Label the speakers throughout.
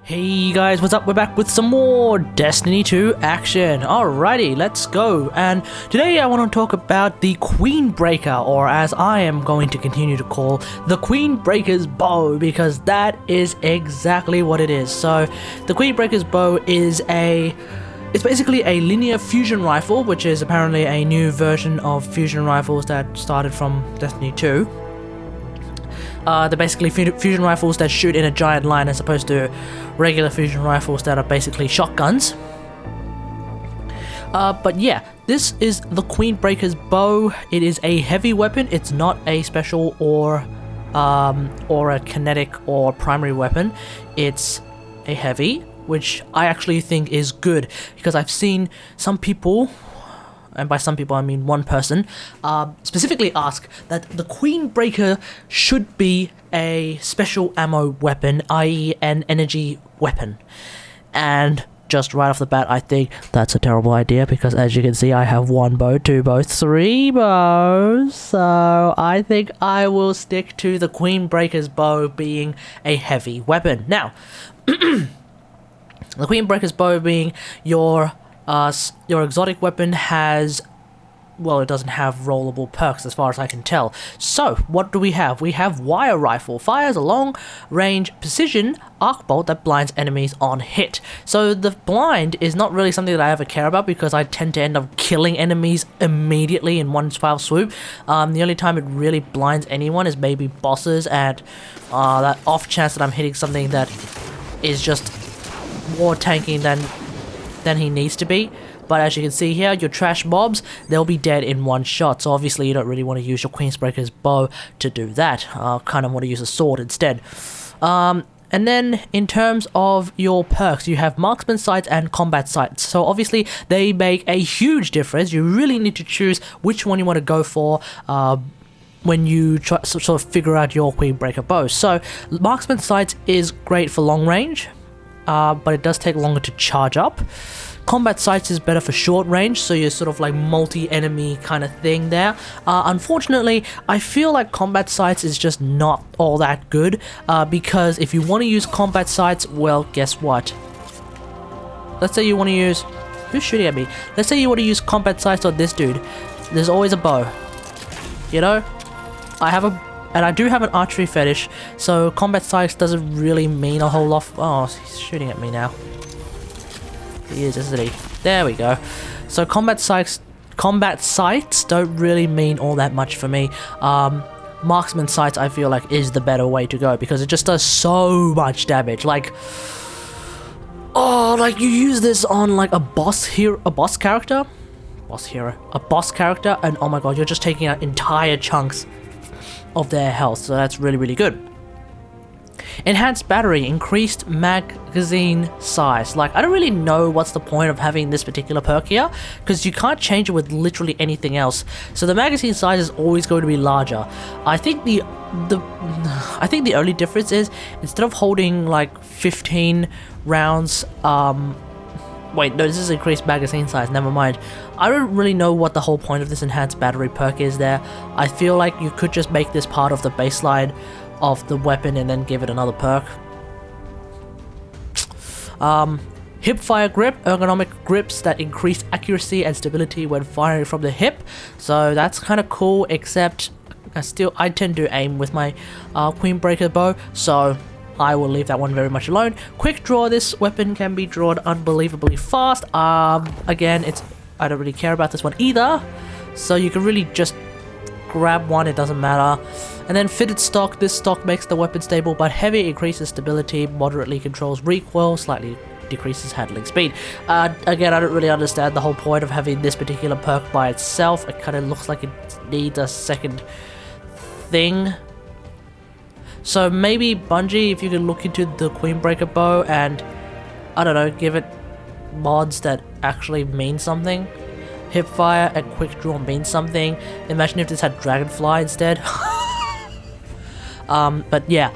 Speaker 1: Hey guys, what's up? We're back with some more Destiny 2 action. Alrighty, let's go. And today I want to talk about the Queenbreaker, or as I am going to continue to call, the Queenbreaker's bow, because that is exactly what it is. So, the Queenbreaker's bow is it's basically a linear fusion rifle, which is apparently a new version of fusion rifles that started from Destiny 2. They're basically fusion rifles that shoot in a giant line as opposed to regular fusion rifles that are basically shotguns. But yeah, this is the Queenbreaker's bow. It is a heavy weapon. It's not a special or a kinetic or primary weapon. It's a heavy, which I actually think is good because I've seen some people, and by some people I mean one person, specifically ask that the Queenbreaker should be a special ammo weapon, i.e. an energy weapon. And just right off the bat, I think that's a terrible idea because as you can see, I have one bow, two bows, three bows. So I think I will stick to the Queenbreaker's bow being a heavy weapon. Now, the Queenbreaker's bow being your exotic weapon has, well, it doesn't have rollable perks as far as I can tell. So, what do we have? We have Wire Rifle. Fires a long-range precision arc bolt that blinds enemies on hit. So, the blind is not really something that I ever care about because I tend to end up killing enemies immediately in one foul swoop. The only time it really blinds anyone is maybe bosses and that off chance that I'm hitting something that is just more tanking than he needs to be. But as you can see here, your trash mobs, they'll be dead in one shot. So obviously you don't really want to use your Queenbreaker's bow to do that. Kind of want to use a sword instead. And then in terms of your perks, you have marksman sights and combat sights. So obviously they make a huge difference. You really need to choose which one you want to go for when you try to sort of figure out your Queenbreaker bow. So marksman sights is great for long range, but it does take longer to charge up. Combat sights is better for short range, so you're sort of like multi-enemy kind of thing there. Unfortunately, I feel like combat sights is just not all that good, because if you want to use combat sights, well, guess what? Let's say you want to use... Who's shooting at me? Let's say you want to use combat sights on this dude. There's always a bow. You know? And I do have an archery fetish, so combat sights doesn't really mean a whole lot. Oh, he's shooting at me now. He is, isn't he? There we go. So combat sights don't really mean all that much for me. Marksman sights I feel like is the better way to go because it just does so much damage. Like, oh, like you use this on like a boss character, and oh my god, you're just taking out entire chunks of their health. So that's really, really good. Enhanced battery, increased magazine size. Like, I don't really know what's the point of having this particular perk here, because you can't change it with literally anything else. So the magazine size is always going to be larger. I think the only difference is instead of holding like 15 rounds, wait, no, this is increased magazine size, never mind. I don't really know what the whole point of this enhanced battery perk is there. I feel like you could just make this part of the baseline of the weapon and then give it another perk. Hip fire grip, ergonomic grips that increase accuracy and stability when firing from the hip. So that's kind of cool, except I tend to aim with my Queenbreaker bow, so I will leave that one very much alone. Quick draw, this weapon can be drawn unbelievably fast. Again, I don't really care about this one either, so you can really just grab one, it doesn't matter. And then fitted stock, this stock makes the weapon stable but heavy, increases stability, moderately controls recoil, slightly decreases handling speed. Again, I don't really understand the whole point of having this particular perk by itself. It kind of looks like it needs a second thing. So maybe Bungie, if you could look into the Queenbreaker bow and, I don't know, give it mods that actually mean something. Hipfire and quick draw means something. Imagine if this had Dragonfly instead. But yeah.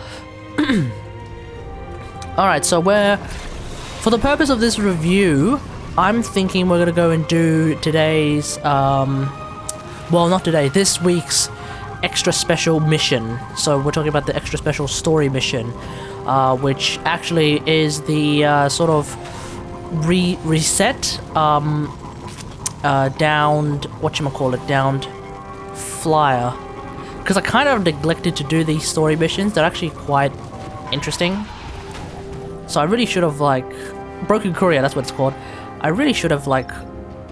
Speaker 1: Alright, so for the purpose of this review, I'm thinking we're gonna go and do today's, well, not today, this week's extra special mission. So we're talking about the extra special story mission. which actually is the sort of reset downed, downed flyer. Because I kind of neglected to do these story missions. They're actually quite interesting. So I really should have, like, Broken Courier, that's what it's called. I really should have, like,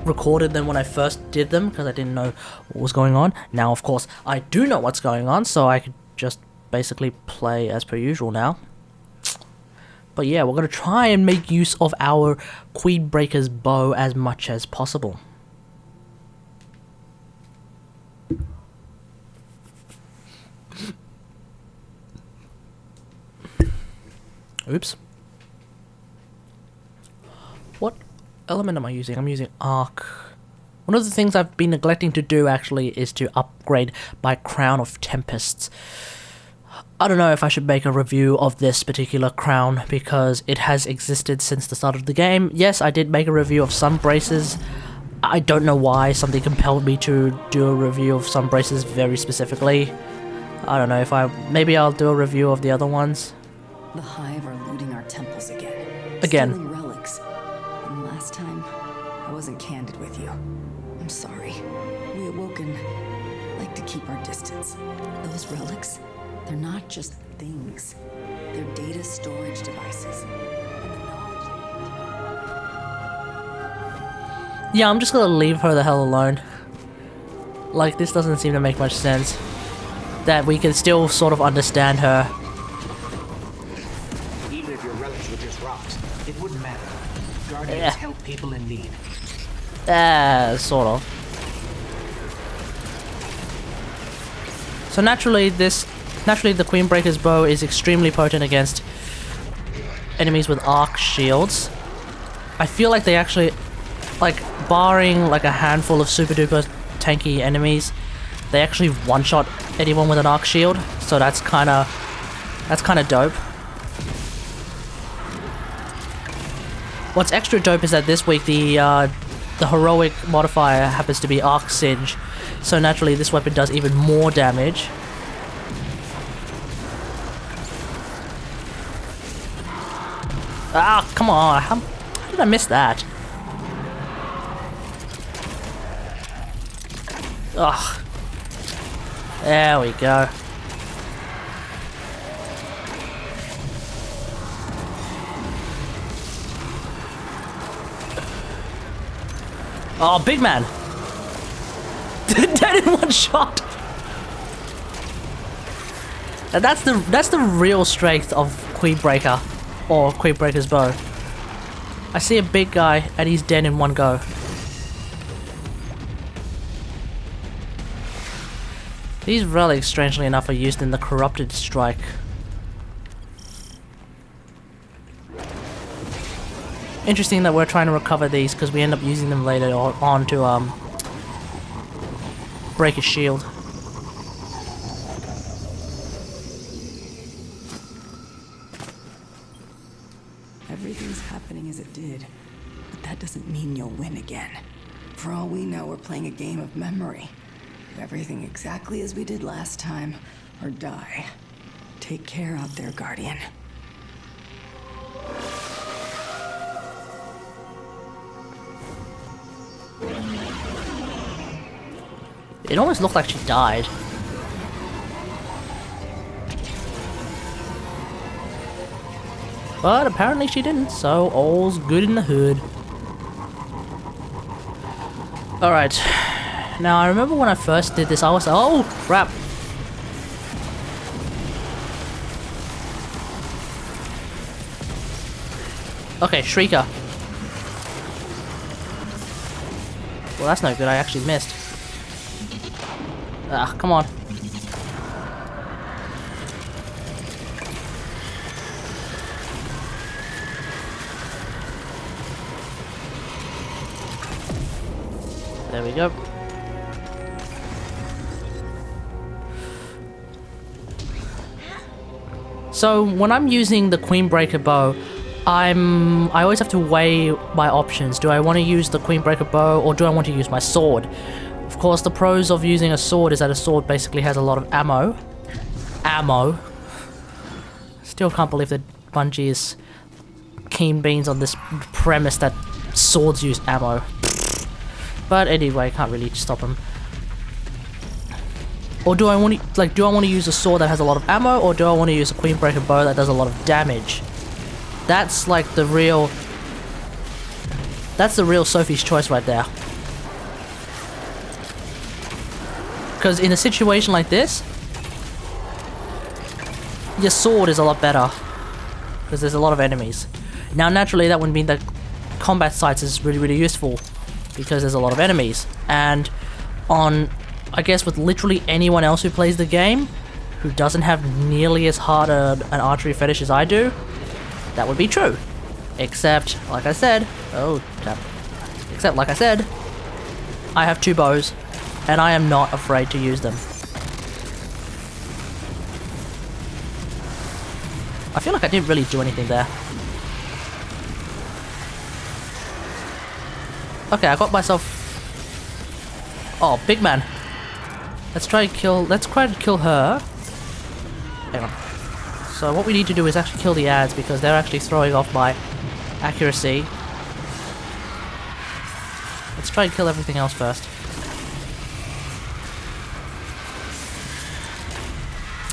Speaker 1: recorded them when I first did them, because I didn't know what was going on. Now, of course, I do know what's going on, so I could just basically play as per usual now. But yeah, we're going to try and make use of our Queenbreaker's bow as much as possible. Oops. What element am I using? I'm using arc. One of the things I've been neglecting to do actually is to upgrade my Crown of Tempests. I don't know if I should make a review of this particular crown because it has existed since the start of the game. Yes, I did make a review of some braces. I don't know why something compelled me to do a review of some braces very specifically. I don't know if maybe I'll do a review of the other ones.
Speaker 2: The Hive are looting our temples again.
Speaker 1: Again.
Speaker 2: Stealing relics. And last time, I wasn't candid with you. I'm sorry. We Awoken like to keep our distance. Those relics, they're not just things. They're data storage devices. And the knowledge they
Speaker 1: Yeah, I'm just gonna leave her the hell alone. Like, this doesn't seem to make much sense. That we can still sort of understand her.
Speaker 3: Even if your relics were just rocks, it wouldn't matter. Guardians help people in need.
Speaker 1: Sort of. So naturally the Queenbreaker's bow is extremely potent against enemies with arc shields. I feel like they actually, like, barring like a handful of super duper tanky enemies, they actually one-shot anyone with an arc shield. So that's kind of dope. What's extra dope is that this week the heroic modifier happens to be Arc Singe, so naturally this weapon does even more damage. Ah, come on! How did I miss that? Ugh. There we go. Oh, big man! Dead in one shot! And that's the real strength of Queenbreaker, or Queenbreaker's bow. I see a big guy and he's dead in one go. These relics, strangely enough, are used in the Corrupted Strike. Interesting that we're trying to recover these because we end up using them later on to break his shield.
Speaker 2: Everything's happening as it did, but that doesn't mean you'll win again. For all we know, we're playing a game of memory. Do everything exactly as we did last time, or die. Take care out there, Guardian.
Speaker 1: It almost looked like she died. But apparently she didn't, so all's good in the hood. Alright. Now I remember when I first did this, I was oh crap. Okay, Shrieker. Well, that's no good, I actually missed. Ah, come on. There we go. So when I'm using the Queenbreaker bow, I always have to weigh my options. Do I want to use the Queenbreaker bow or do I want to use my sword? Of course, the pros of using a sword is that a sword basically has a lot of ammo. Still can't believe that Bungie is keen beans on this premise that swords use ammo. But anyway, can't really stop him. Or do I want to, like, do I want to use a sword that has a lot of ammo, or do I want to use a Queenbreaker bow that does a lot of damage? That's like the real... That's the real Sophie's choice right there. Because in a situation like this, your sword is a lot better. Because there's a lot of enemies. Now naturally that would mean that combat sights is really, really useful. Because there's a lot of enemies. And on... I guess with literally anyone else who plays the game, who doesn't have nearly as hard an archery fetish as I do, that would be true. Except, like I said, I have 2 bows, and I am not afraid to use them. I feel like I didn't really do anything there. Okay, I got myself... Oh, big man. Let's try to kill her. Hang on. So what we need to do is actually kill the ads because they're actually throwing off my accuracy. Let's try and kill everything else first.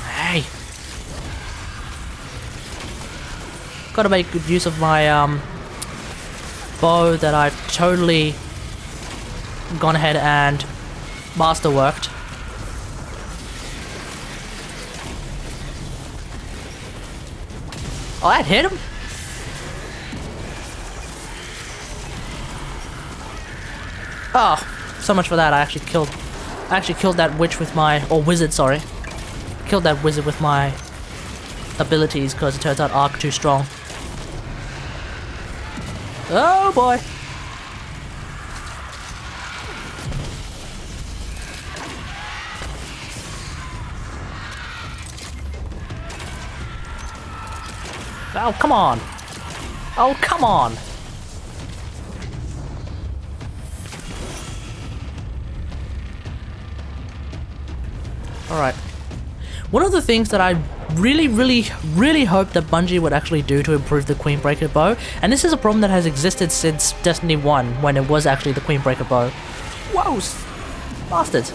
Speaker 1: Hey! Gotta make good use of my bow that I've totally gone ahead and masterworked. Oh, that hit him? Oh, so much for that. I actually killed that witch with my... or wizard, sorry. Killed that wizard with my abilities because it turns out arc too strong. Oh boy. Oh, come on! Oh, come on! Alright. One of the things that I really hope that Bungie would actually do to improve the Queenbreaker bow, and this is a problem that has existed since Destiny 1, when it was actually the Queenbreaker bow. Whoa! Bastards!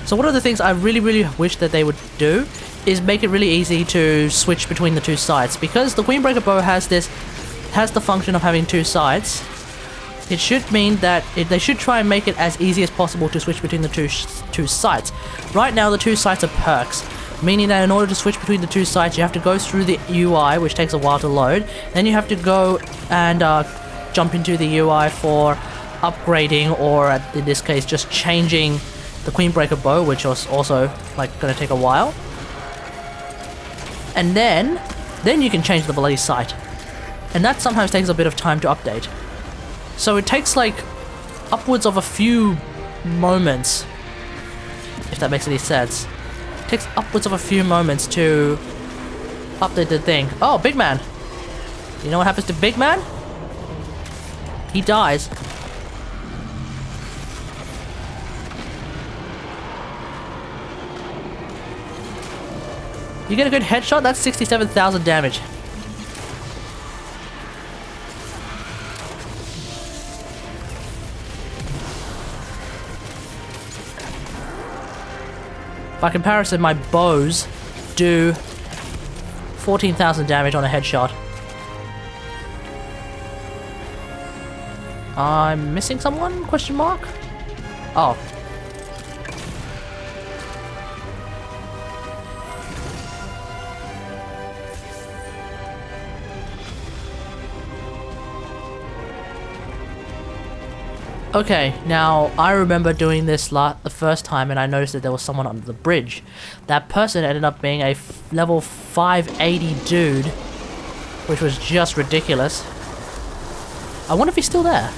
Speaker 1: So one of the things I really wish that they would do is make it really easy to switch between the 2 sights, because the Queenbreaker bow has the function of having 2 sights. It should mean that they should try and make it as easy as possible to switch between the two sights. Right now the 2 sights are perks, meaning that in order to switch between the 2 sights you have to go through the UI, which takes a while to load, then you have to go and jump into the UI for upgrading, or in this case just changing the Queenbreaker bow, which was also like going to take a while. And then you can change the bloody sight. And that sometimes takes a bit of time to update. So it takes like upwards of a few moments, if that makes any sense. It takes upwards of a few moments to update the thing. Oh, big man! You know what happens to big man? He dies. You get a good headshot, that's 67,000 damage. By comparison, my bows do 14,000 damage on a headshot. I'm missing someone? Question mark? Oh. Okay, now I remember doing this the first time and I noticed that there was someone under the bridge. That person ended up being a level 580 dude, which was just ridiculous. I wonder if he's still there.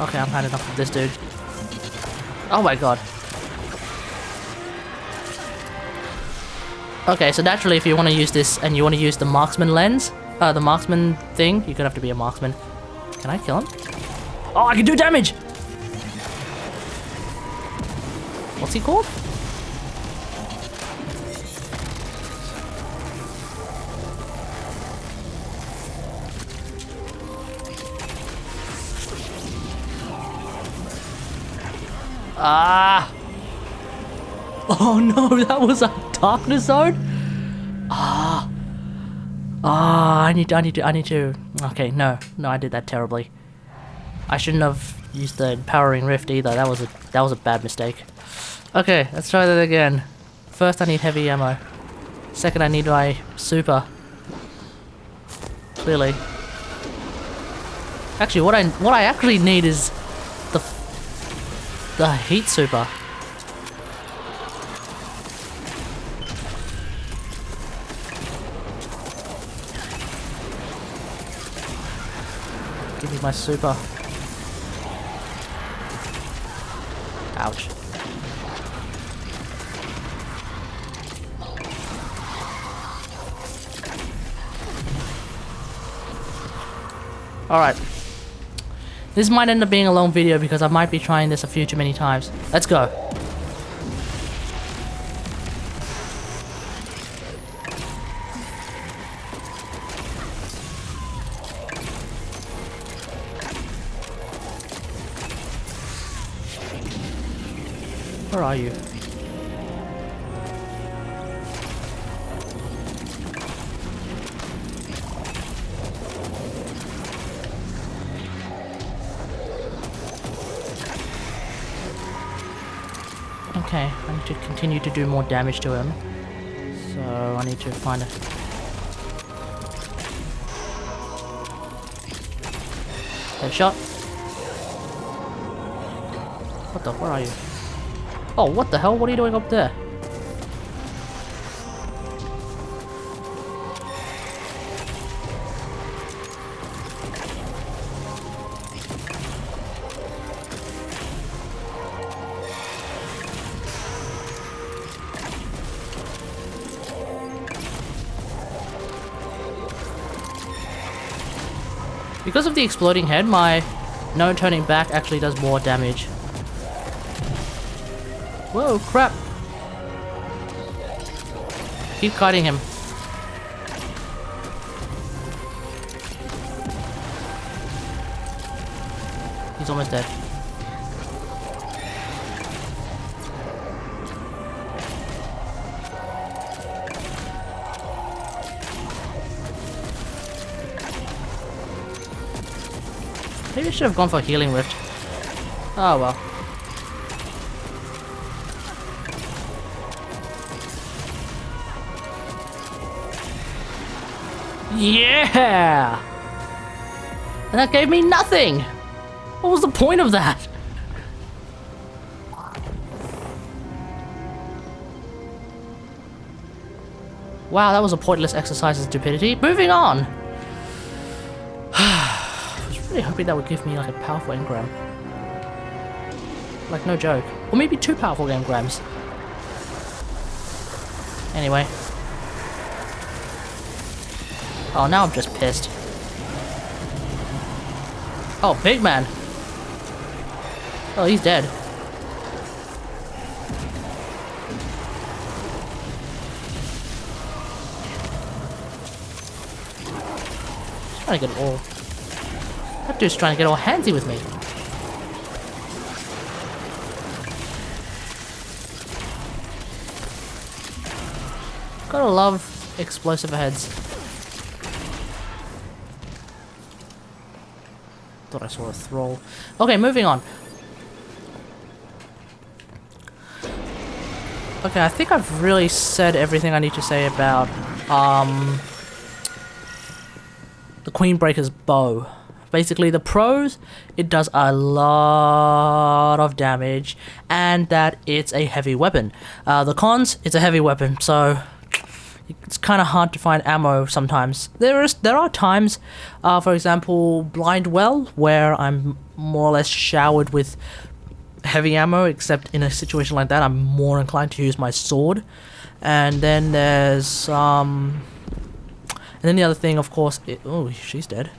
Speaker 1: Okay, I'm had enough of this dude. Oh my god. Okay, so naturally if you want to use this and you want to use the marksman lens, the marksman thing, you're gonna have to be a marksman. Can I kill him? Oh, I can do damage! What's he called? Ah! Oh no, that was a darkness zone? Ah. Ah, I need to. Okay, no, I did that terribly. I shouldn't have used the empowering rift either. That was a bad mistake. Okay, let's try that again. First, I need heavy ammo. Second, I need my super. Clearly. Actually, what I actually need is the heat super. Give me my super. Ouch. Alright. This might end up being a long video because I might be trying this a few too many times. Let's go. Where are you? Okay, I need to continue to do more damage to him. So I need to find a... Headshot. What the? Where are you? Oh, what the hell? What are you doing up there? Because of the exploding head, my no turning back actually does more damage. Whoa, crap! Keep kiting him. He's almost dead. Maybe I should have gone for healing rift. Oh well. Yeah! And that gave me nothing! What was the point of that? Wow, that was a pointless exercise in stupidity. Moving on! I was really hoping that would give me like a powerful engram. Like, no joke. Or maybe 2 powerful engrams. Anyway. Oh, now I'm just pissed. Oh, big man. Oh, he's dead. He's trying to get all... That dude's trying to get all handsy with me. Gotta love explosive heads. Thought I saw a thrall. Okay, moving on. Okay, I think I've really said everything I need to say about the Queenbreaker's bow. Basically, the pros, it does a lot of damage, and that it's a heavy weapon. The cons, it's a heavy weapon, so it's kind of hard to find ammo sometimes. There are times, for example, Blind Well, where I'm more or less showered with heavy ammo, except in a situation like that, I'm more inclined to use my sword. And then there's and then the other thing, of course, oh, she's dead.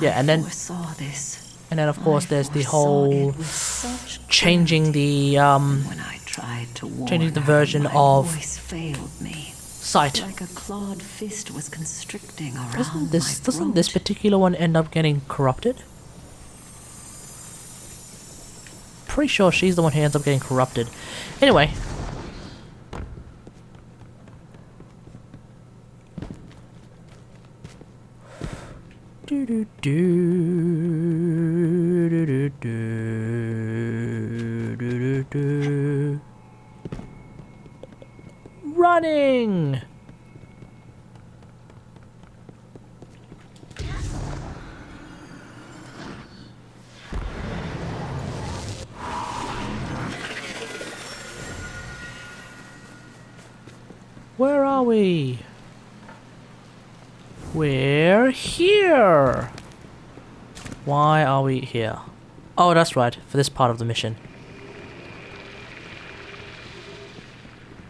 Speaker 1: Yeah, and then
Speaker 2: foresaw this.
Speaker 1: And then of course there's the
Speaker 2: foresaw
Speaker 1: whole
Speaker 2: it with such
Speaker 1: changing the
Speaker 2: when I tried to warn
Speaker 1: changing the
Speaker 2: her,
Speaker 1: version
Speaker 2: my
Speaker 1: of
Speaker 2: voice failed me.
Speaker 1: sight.
Speaker 2: Like a clawed fist was constricting around
Speaker 1: Doesn't
Speaker 2: my
Speaker 1: this
Speaker 2: throat.
Speaker 1: particular one end up getting corrupted? Pretty sure she's the one who ends up getting corrupted. Anyway. Do do do do do do do do. Running. Where are we? We're here! Why are we here? Oh, that's right, for this part of the mission.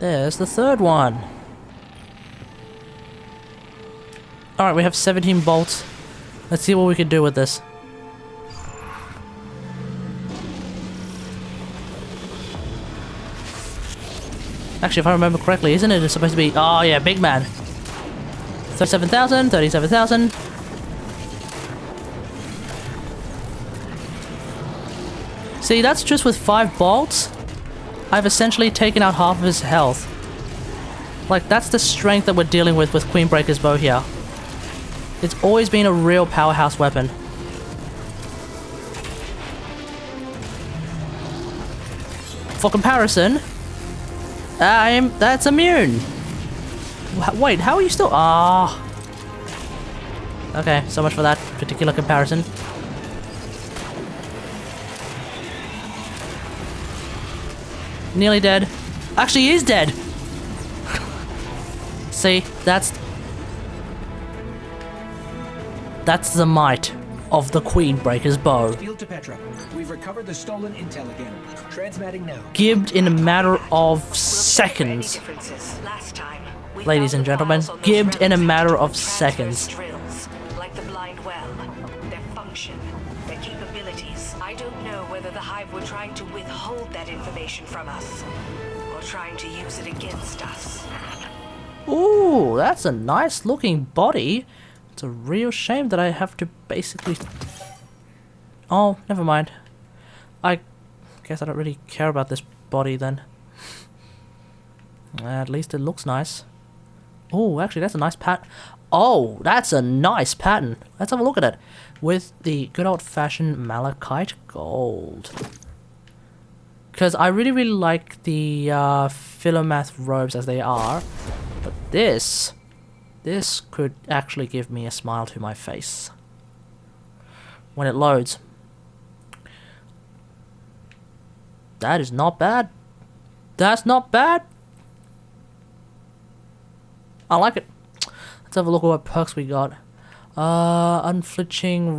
Speaker 1: There's the third one. Alright, we have 17 bolts. Let's see what we can do with this. Actually, if I remember correctly, isn't it supposed to be... Oh yeah, big man. 37,000, 37,000. See, that's just with 5 bolts. I've essentially taken out half of his health. Like, that's the strength that we're dealing with Queenbreaker's bow here. It's always been a real powerhouse weapon. For comparison, that's immune. Wait, how are you still... Ah. Okay, so much for that particular comparison. Nearly dead. Actually, he is dead. See, that's the might of the Queenbreaker's bow.
Speaker 3: Field to Petra. We've recovered the stolen intel again. Transmatting now.
Speaker 1: Gibbed in a matter of seconds. Ladies and gentlemen, gibbed in a matter of seconds.
Speaker 4: Like the blind well, their function, their capabilities. I don't know whether the Hive were trying to withhold that information from us, or trying to use it against us.
Speaker 1: Ooh, that's a nice looking body. It's a real shame that I have to basically... Oh, never mind. I guess I don't really care about this body then. At least it looks nice. Oh, actually, that's a nice pattern. Oh, that's a nice pattern. Let's have a look at it. With the good old-fashioned malachite gold. Because I really, really like the Philomath robes as they are. But this could actually give me a smile to my face. When it loads. That is not bad. That's not bad. I like it. Let's have a look at what perks we got. Unflinching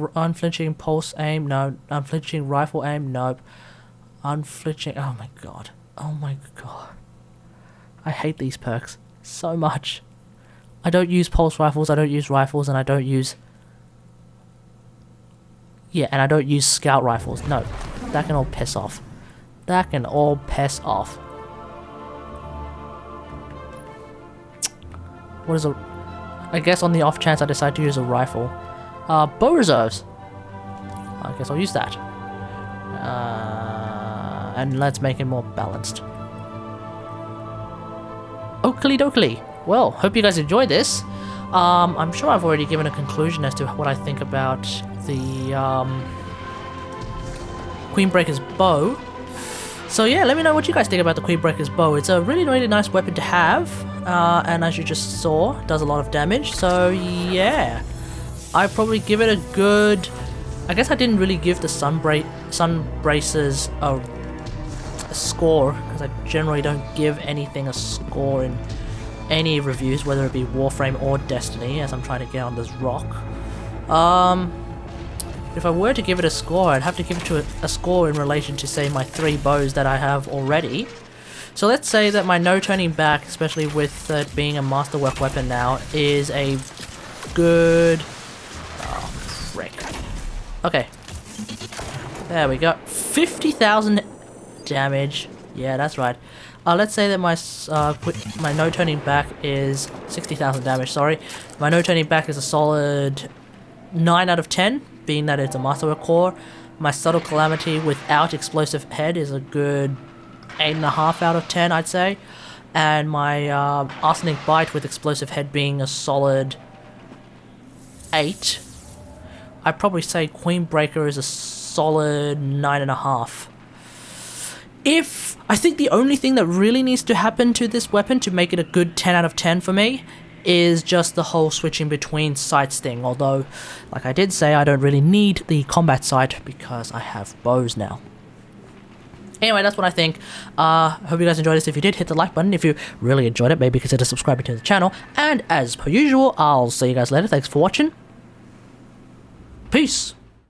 Speaker 1: pulse aim, no. Unflinching rifle aim, nope. Unflinching, oh my god. Oh my god. I hate these perks so much. I don't use pulse rifles, I don't use rifles, and I don't use... Yeah, and I don't use scout rifles. No, that can all piss off. That can all piss off. What is a... I guess on the off chance I decide to use a rifle. Bow reserves. I guess I'll use that. And let's make it more balanced. Oakley dokley. Well, hope you guys enjoyed this. I'm sure I've already given a conclusion as to what I think about the Queenbreaker's bow. So yeah, let me know what you guys think about the Queenbreaker's bow. It's a really, really nice weapon to have, and as you just saw, it does a lot of damage. So yeah, I'd probably give it a good... I guess I didn't really give the sun braces a score, because I generally don't give anything a score in any reviews, whether it be Warframe or Destiny, as I'm trying to get on this rock. if I were to give it a score, I'd have to give it to a score in relation to, say, my 3 bows that I have already. So let's say that my no turning back, especially with it being a masterwork weapon now, is a good... Oh, frick. Okay. There we go. 50,000 damage. Yeah, that's right. Let's say that my no turning back is 60,000 damage, sorry. My no turning back is a solid 9 out of 10, being that it's a masterwork core. My subtle calamity without explosive head is a good 8.5 out of 10, I'd say. And my arsenic bite with explosive head being a solid 8. I'd probably say Queenbreaker is a solid 9.5. I think the only thing that really needs to happen to this weapon to make it a good 10 out of 10 for me is just the whole switching between sights thing, although, like I did say, I don't really need the combat sight because I have bows now. Anyway, that's what I think. Hope you guys enjoyed this. If you did, hit the like button. If you really enjoyed it, maybe consider subscribing to the channel. And as per usual, I'll see you guys later. Thanks for watching. Peace!